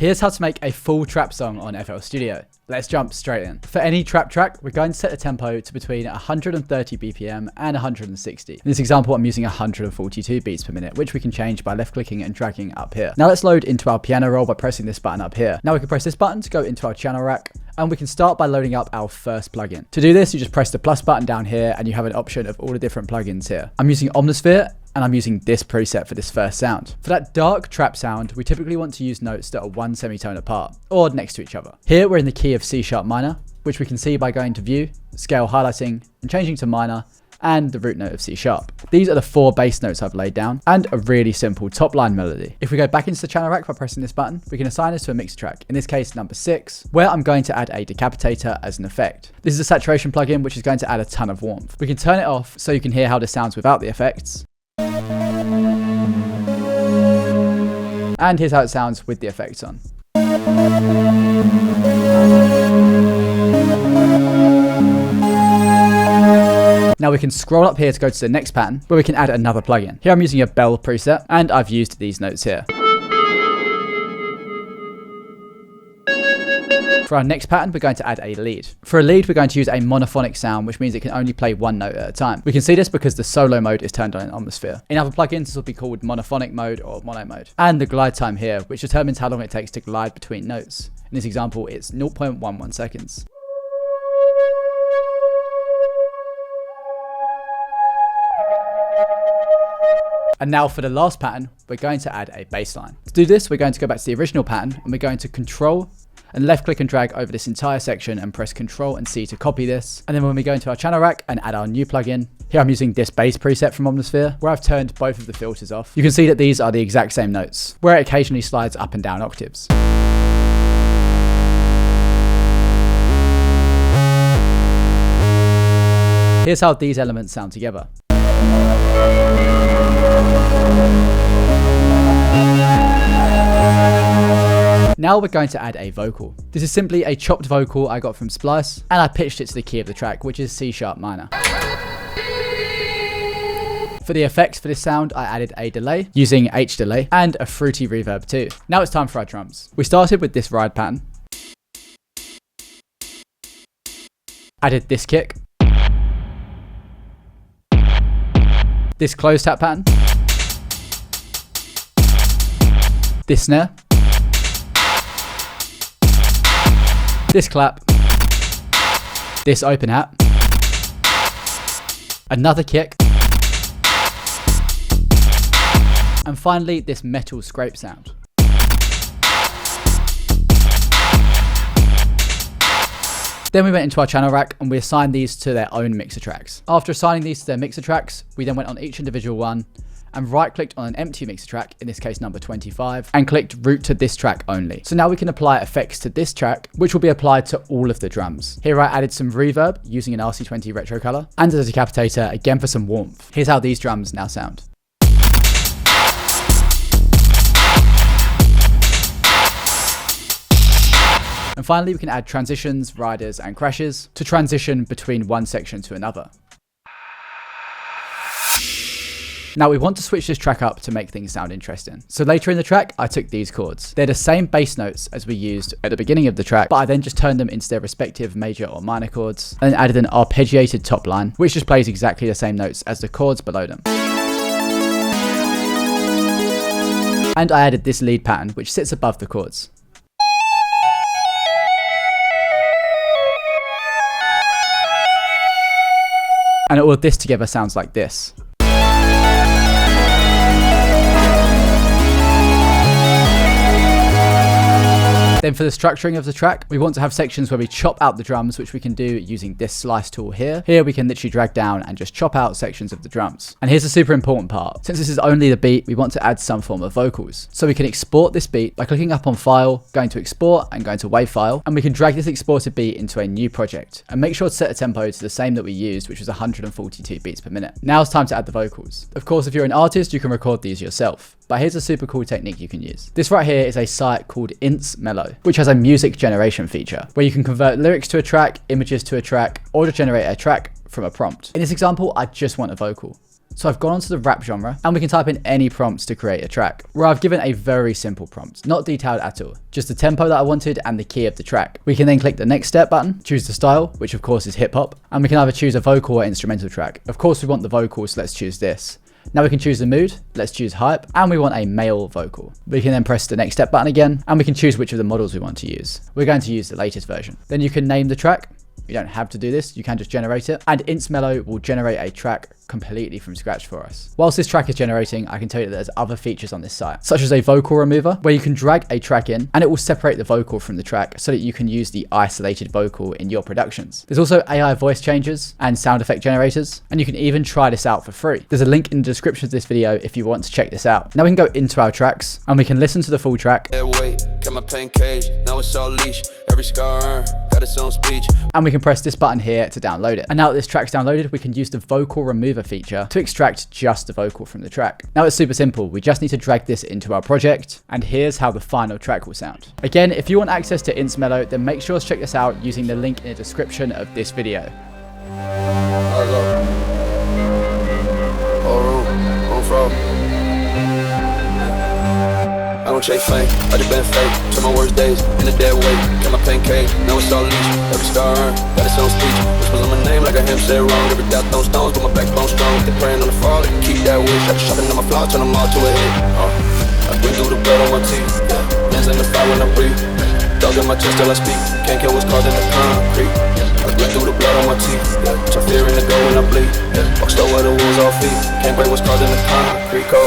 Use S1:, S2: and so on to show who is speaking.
S1: Here's how to make a full trap song on FL Studio. Let's jump straight in. For any trap track, we're going to set the tempo to between 130 BPM and 160. In this example, I'm using 142 beats per minute, which we can change by left clicking and dragging up here. Now let's load into our piano roll by pressing this button up here. Now we can press this button to go into our channel rack, and we can start by loading up our first plugin. To do this, you just press the plus button down here and you have an option of all the different plugins here. I'm using Omnisphere, and I'm using this preset for this first sound. For that dark trap sound, we typically want to use notes that are one semitone apart or next to each other. Here we're in the key of C# minor, which we can see by going to view, scale highlighting, and changing to minor, and the root note of C#. These are the 4 bass notes I've laid down, and a really simple top line melody. If we go back into the channel rack by pressing this button, we can assign this to a mixer track, in this case number 6, where I'm going to add a decapitator as an effect. This is a saturation plugin which is going to add a ton of warmth. We can turn it off so you can hear how this sounds without the effects. And here's how it sounds with the effects on. Now we can scroll up here to go to the next pattern where we can add another plugin. Here I'm using a bell preset and I've used these notes here. For our next pattern, we're going to add a lead. For a lead, we're going to use a monophonic sound, which means it can only play one note at a time. We can see this because the solo mode is turned on in Omnisphere. In other plugins, this will be called monophonic mode or mono mode. And the glide time here, which determines how long it takes to glide between notes. In this example, it's 0.11 seconds. And now for the last pattern, we're going to add a bass line. To do this, we're going to go back to the original pattern and we're going to control and left click and drag over this entire section and press Ctrl and C to copy this. And then when we go into our channel rack and add our new plugin, here I'm using this bass preset from Omnisphere, where I've turned both of the filters off. You can see that these are the exact same notes, where it occasionally slides up and down octaves. Here's how these elements sound together. Now we're going to add a vocal. This is simply a chopped vocal I got from Splice, and I pitched it to the key of the track, which is C# minor. For the effects for this sound, I added a delay using H delay and a fruity reverb too. Now it's time for our drums. We started with this ride pattern, added this kick, this close tap pattern, this snare, this clap, this open hat, another kick, and finally this metal scrape sound. Then we went into our channel rack and we assigned these to their own mixer tracks. After assigning these to their mixer tracks, we then went on each individual one and right clicked on an empty mixer track, in this case number 25, and clicked route to this track only. So now we can apply effects to this track, which will be applied to all of the drums. Here I added some reverb using an RC20 retro color and a decapitator again for some warmth. Here's how these drums now sound. And finally, we can add transitions, riders, and crashes to transition between one section to another. Now we want to switch this track up to make things sound interesting. So later in the track, I took these chords. They're the same bass notes as we used at the beginning of the track, but I then just turned them into their respective major or minor chords, and then added an arpeggiated top line, which just plays exactly the same notes as the chords below them. And I added this lead pattern, which sits above the chords. And all of this together sounds like this. Then for the structuring of the track, we want to have sections where we chop out the drums, which we can do using this slice tool here. Here we can literally drag down and just chop out sections of the drums. And here's the super important part. Since this is only the beat, we want to add some form of vocals. So we can export this beat by clicking up on File, going to Export and going to Wave File. And we can drag this exported beat into a new project. And make sure to set the tempo to the same that we used, which was 142 beats per minute. Now it's time to add the vocals. Of course, if you're an artist, you can record these yourself. But here's a super cool technique you can use. This right here is a site called InsMelo, which has a music generation feature where you can convert lyrics to a track, images to a track, or just generate a track from a prompt. In this example, I just want a vocal. So I've gone onto the rap genre and we can type in any prompts to create a track, where I've given a very simple prompt, not detailed at all, just the tempo that I wanted and the key of the track. We can then click the next step button, choose the style, which of course is hip hop, and we can either choose a vocal or instrumental track. Of course we want the vocal, so let's choose this. Now we can choose the mood, let's choose hype, and we want a male vocal. We can then press the next step button again, and we can choose which of the models we want to use. We're going to use the latest version. Then you can name the track. You don't have to do this, you can just generate it. And InsMelo will generate a track completely from scratch for us. Whilst this track is generating, I can tell you that there's other features on this site, such as a vocal remover, where you can drag a track in and it will separate the vocal from the track so that you can use the isolated vocal in your productions. There's also AI voice changers and sound effect generators, and you can even try this out for free. There's a link in the description of this video if you want to check this out. Now we can go into our tracks and we can listen to the full track. And we can press this button here to download it. And now that this track's downloaded, we can use the vocal remover feature to extract just the vocal from the track. Now it's super simple. We just need to drag this into our project, and here's how the final track will sound. Again, if you want access to InsMelo, then make sure to check this out using the link in the description of this video.
S2: I don't chase fame, I just been fake. To my worst days, in a dead weight. Got my pancake, now it's all leash. Every star earned, got its own speech. Whispers on my name like I am said wrong. Every doubt those stones, but my backbone strong. They praying on the fall, they can keep that wish. I just shopping on my flaws, turn them all to a hit. I bring through the blood on my teeth. Hands in the fire when I breathe. Dog in my chest till I speak. Can't kill what's causing the concrete. I bring through the blood on my teeth. Turn fear into gold when I bleed. Walk slow where the wolves all feet. Can't break what's causing the concrete. Cold